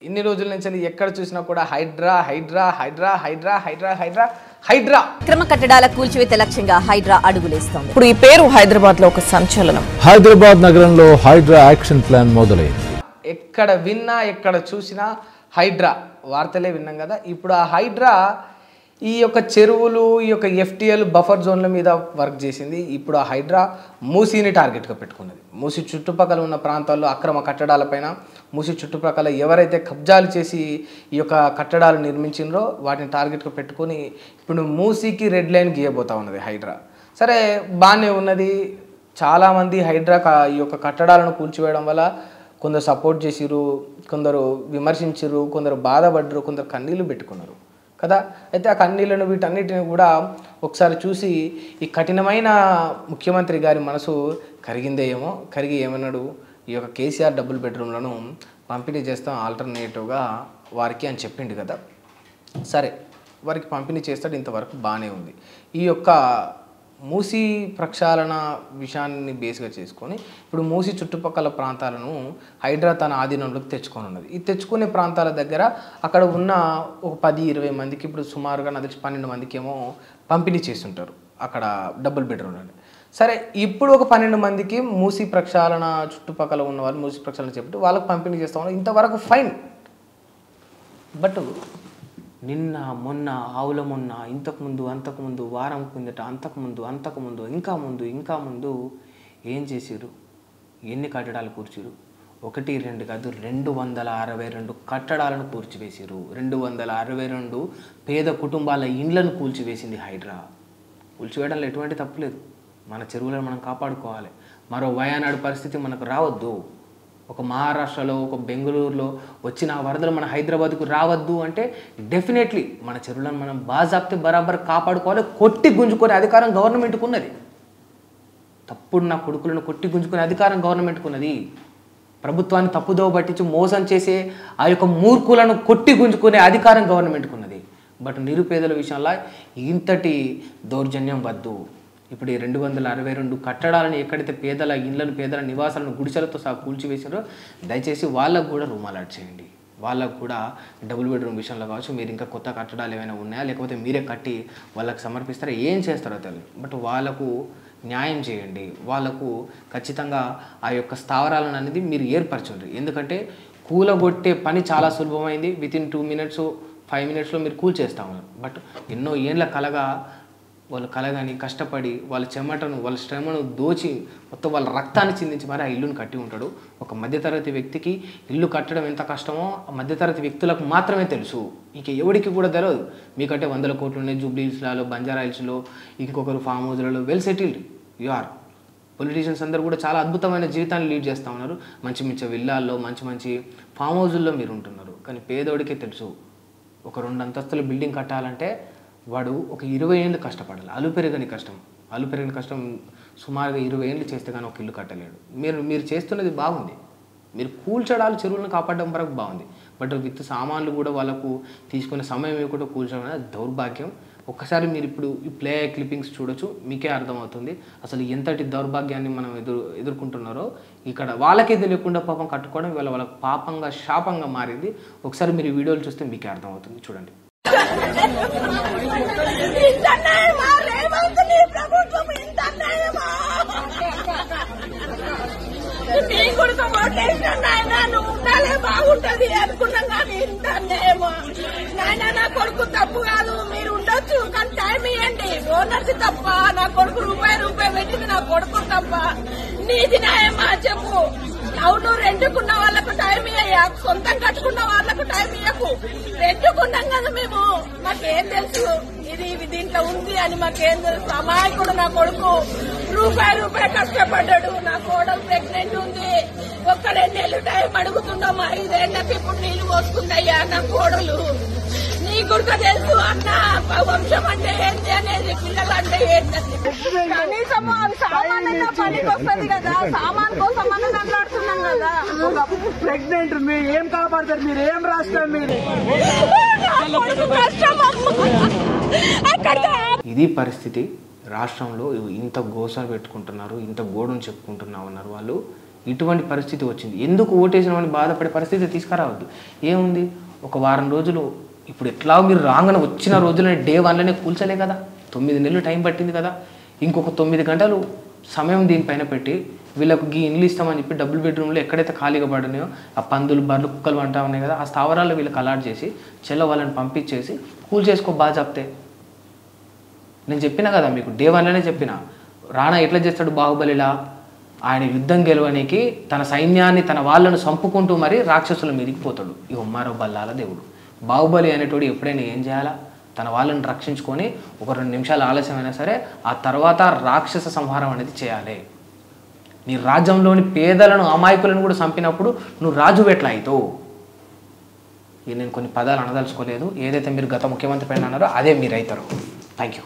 ఇన్ని రోజుల నుంచి ఎక్కడ చూసినా కూడా హైడ్రా హైడ్రా హైడ్రా హైడ్రా హైడ్రా హైడ్రా హైడ్రా అక్రమ కట్టడాల కూల్చివేత లక్ష్యంగా హైడ్రా అడుగులేస్తోంది. ఇప్పుడు ఈ పేరు హైదరాబాద్ లో ఒక సంచలనం. హైదరాబాద్ నగరంలో హైడ్రా యాక్షన్ ప్లాన్ మొదలైంది. ఎక్కడ విన్నా ఎక్కడ చూసినా హైడ్రా వార్తలే విన్నాం కదా. ఇప్పుడు ఆ హైడ్రా ఈ యొక్క చెరువులు ఈ యొక్క ఎఫ్టీఎల్ బఫర్ జోన్ల మీద వర్క్ చేసింది. ఇప్పుడు ఆ హైడ్రా మూసీని టార్గెట్గా పెట్టుకున్నది. మూసీ చుట్టుపక్కల ఉన్న ప్రాంతాల్లో అక్రమ కట్టడాలపైన మూసీ చుట్టుపక్కల ఎవరైతే కబ్జాలు చేసి ఈ యొక్క కట్టడాలు నిర్మించినరో వాటిని టార్గెట్గా పెట్టుకొని ఇప్పుడు మూసీకి రెడ్ లైన్ గీయబోతా ఉన్నది హైడ్రా. సరే బాగానే ఉన్నది. చాలామంది హైడ్రా ఈ యొక్క కట్టడాలను కూల్చివేయడం వల్ల కొందరు సపోర్ట్ చేసిరు, కొందరు విమర్శించరు, కొందరు బాధపడ్డరు, కొందరు కన్నీళ్ళు పెట్టుకున్నారు కదా. అయితే ఆ కన్నీళ్లను వీటన్నిటిని కూడా ఒకసారి చూసి ఈ కఠినమైన ముఖ్యమంత్రి గారి మనసు కరిగిందేమో, కరిగి ఏమన్నాడు, ఈ యొక్క కేసీఆర్ డబుల్ బెడ్రూమ్లను పంపిణీ చేస్తాం ఆల్టర్నేటివ్గా వారికి అని చెప్పిండు కదా. సరే వారికి పంపిణీ చేస్తాడు, ఇంతవరకు బాగానే ఉంది. ఈ యొక్క మూసీ ప్రక్షాళన విషయాన్ని బేస్గా చేసుకొని ఇప్పుడు మూసీ చుట్టుపక్కల ప్రాంతాలను హైడ్రా తన ఆధీనంలోకి తెచ్చుకొని ఉన్నది. ఈ తెచ్చుకునే ప్రాంతాల దగ్గర అక్కడ ఉన్న ఒక 10-20 మందికి ఇప్పుడు సుమారుగా నాకు తెలిసి 12 మందికి ఏమో పంపిణీ చేస్తుంటారు అక్కడ డబుల్ బెడ్రూమ్లని. సరే ఇప్పుడు ఒక 12 మందికి మూసీ ప్రక్షాళన చుట్టుపక్కల ఉన్న వాళ్ళు మూసీ ప్రక్షాళన చెప్పి వాళ్ళకి పంపిణీ చేస్తూ ఉన్నారు. ఇంతవరకు ఫైన్. బట్ నిన్న మొన్న ఆవుల మొన్న ఇంతకుముందు అంతకుముందు వారం కిందట అంతకుముందు ఇంకా ముందు ఏం చేసిరు? ఎన్ని కట్టడాలు కూర్చిరు? 1-2 కాదు, 262 కట్టడాలను కూల్చివేసిరు. 262 పేద కుటుంబాల ఇండ్లను కూల్చివేసింది హైడ్రా. కూల్చివేయడంలో ఎటువంటి తప్పు లేదు. మన చెరువులను మనం కాపాడుకోవాలి. మరో వయనాడు పరిస్థితి మనకు రావద్దు. ఒక మహారాష్ట్రలో ఒక బెంగళూరులో వచ్చిన వరదలు మన హైదరాబాద్కు రావద్దు అంటే డెఫినెట్లీ మన చెరువులను మనం బాజాప్తి బరాబర్ కాపాడుకోవాలి. కొట్టి గుంజుకునే అధికారం గవర్నమెంట్కు ఉన్నది. తప్పుడు నా కొడుకులను కొట్టి గుంజుకునే అధికారం గవర్నమెంట్కు ఉన్నది. ప్రభుత్వాన్ని తప్పుదోవ పట్టించి మోసం చేసే ఆ యొక్క మూర్ఖులను కొట్టి గుంజుకునే అధికారం గవర్నమెంట్కు ఉన్నది. బట్ నిరుపేదల విషయంలో ఇంతటి దౌర్జన్యం వద్దు. ఇప్పుడు ఈ 262 కట్టడాలను ఎక్కడైతే పేదల ఇళ్లను, పేదల నివాసాలను గుడిసెలతో సహా కూల్చివేసారో దయచేసి వాళ్ళకు కూడా రూమ్ అలాట్ చేయండి. వాళ్ళకు కూడా డబుల్ బెడ్రూమ్ విషయంలో కావచ్చు, మీరు ఇంకా కొత్త కట్టడాలు ఏమైనా ఉన్నాయా లేకపోతే మీరే కట్టి వాళ్ళకి సమర్పిస్తారా, ఏం చేస్తారో తెలియదు. బట్ వాళ్ళకు న్యాయం చేయండి. వాళ్ళకు ఖచ్చితంగా ఆ యొక్క స్థావరాలను అనేది మీరు ఏర్పరచండి. ఎందుకంటే కూలగొట్టే పని చాలా సులభమైంది. వితిన్ 2 minutes 5 minutesలో మీరు కూల్చేస్తా ఉన్నారు. బట్ ఎన్నో ఏళ్ళ కలగా వాళ్ళు కలగాని కష్టపడి వాళ్ళ చెమటను వాళ్ళ శ్రమను దోచి మొత్తం వాళ్ళ రక్తాన్ని చిందించి మరి ఆ ఇల్లును కట్టి ఉంటాడు. ఒక మధ్యతరగతి వ్యక్తికి ఇల్లు కట్టడం ఎంత కష్టమో ఆ మధ్యతరగతి వ్యక్తులకు మాత్రమే తెలుసు. ఇక ఎవరికి కూడా తెలియదు. మీకంటే 100 కోట్లు ఉన్నాయి జూబ్లీ హిల్స్లలో, బంజారా హిల్స్లో, ఇంకొకరు ఫామ్ హౌస్లలో well settled you are. Politicians అందరూ కూడా చాలా అద్భుతమైన జీవితాన్ని లీడ్ చేస్తూ ఉన్నారు. మంచి మంచి విల్లాల్లో, మంచి ఫామ్ హౌజుల్లో మీరు ఉంటున్నారు. కానీ పేదోడికే తెలుసు ఒక 2 అంతస్తుల బిల్డింగ్ కట్టాలంటే వాడు ఒక 20 ఏళ్ళు కష్టపడాలి. అలుపెరగని కష్టం సుమారుగా 20 ఏళ్ళు చేస్తే కానీ ఒక ఇల్లు కట్టలేడు. మీరు చేస్తున్నది బాగుంది. మీరు కూల్చడాలు చెరువులను కాపాడడం వరకు బాగుంది. బట్ విత్ సామాన్లు కూడా వాళ్ళకు తీసుకునే సమయం కూడా కూల్చడం అనేది దౌర్భాగ్యం. ఒక్కసారి మీరు ఇప్పుడు ఈ ప్లే క్లిప్పింగ్స్ చూడొచ్చు, మీకే అర్థమవుతుంది అసలు ఎంతటి దౌర్భాగ్యాన్ని మనం ఎదుర్కొంటున్నారో. ఇక్కడ వాళ్ళకే తెలియకుండా పాపం కట్టుకోవడం వాళ్ళకి పాపంగా శాపంగా మారింది. ఒకసారి మీరు ఈ వీడియోలు చూస్తే మీకే అర్థమవుతుంది. చూడండి. బాగుంటది అనుకున్నాం కానీ ఇంతనేమో నాయన నా కొడుకు తప్పు కాదు, మీరు ఉండొచ్చు కానీ టైం ఇవ్వండి. ఓనర్స్ తప్ప, నా కొడుకు రూపాయి పెట్టింది నా కొడుకు తప్ప. నీది న్యాయమా చెప్పు. అవును, రెండుకున్న వాళ్ళకు టైం ఇయ్యా, సొంతం కట్టుకున్న వాళ్ళకు టైం ఇయ్యకు. రెండుకున్నాం కదా మేము, మాకేం తెలుసు ఇది దీంట్లో ఉంది అని మాకేం తెలుసు. అమాయకుడు నా కొడుకు రూపాయి కష్టపడ్డాడు. నా కోడలు ప్రెగ్నెంట్ ఉంది. ఒక్క 2 నెలలు టైం అడుగుతున్నాం. 5 ఏళ్ళకి ఇప్పుడు నీళ్లు పోసుకుందయ్యా నా కోడలు. నీ గుర్తు తెలుసు అన్న వంశం అంటే ఏంటి అనేది, పిల్లలు అంటే ఏంటంటే కనీసం అవి సామాన్ పనికి వస్తుంది కదా. సామాన్ కోసం మనం మాట్లాడుతున్నాం కదా. ప్రెగ్నెంట్ మీరు ఏం కాపాడతారు? మీరు ఏం రాస్తారు? మీరు ఇది పరిస్థితి. రాష్ట్రంలో ఇంత గోస పెట్టుకుంటున్నారు, ఇంత గోడును చెప్పుకుంటున్నా ఉన్నారు వాళ్ళు. ఇటువంటి పరిస్థితి వచ్చింది. ఎందుకు ఓటేసినామని బాధపడే పరిస్థితి తీసుకురావద్దు. ఏముంది, ఒక వారం రోజులు ఇప్పుడు ఎట్లా మీరు రాగానే వచ్చిన రోజులనే డే 1లోనే కూల్చలే కదా, 9 నెలలు టైం పట్టింది కదా. ఇంకొక 9 గంటలు సమయం దీనిపైన పెట్టి వీళ్ళకు ఇండ్లు ఇస్తామని చెప్పి డబుల్ బెడ్రూమ్లో ఎక్కడైతే ఖాళీగా పడినాయో ఆ పందులు బర్రెలు కుక్కలు వంటా ఉన్నాయి కదా, ఆ స్థావరాలు వీళ్ళకి అలాట్ చేసి వాళ్ళని పంపించేసి కూల్చేసుకో బాగా చెప్తే. నేను చెప్పినా కదా మీకు, డే 1లోనే చెప్పిన. రాణా ఎట్లా చేస్తాడు బాహుబలిలా, ఆయన యుద్ధం గెలవడానికి తన సైన్యాన్ని తన వాళ్ళను చంపుకుంటూ మరి రాక్షసుల మీదకి పోతాడు. ఈ ఉమ్మారో బల్లాల దేవుడు. బాహుబలి అనేటోడు ఎప్పుడైనా ఏం చేయాలా, తన వాళ్ళని రక్షించుకొని ఒక 2 నిమిషాలు ఆలస్యమైనా సరే ఆ తర్వాత రాక్షస సంహారం అనేది చేయాలి. నీ రాజ్యంలోని పేదలను అమాయకులను కూడా చంపినప్పుడు నువ్వు రాజు ఎట్లా అవుతావు? నేను కొన్ని పదాలు అనదలుచుకోలేదు. ఏదైతే మీరు గత ముఖ్యమంత్రి పైన అన్నారో అదే మీరు అవుతారు. Thank you.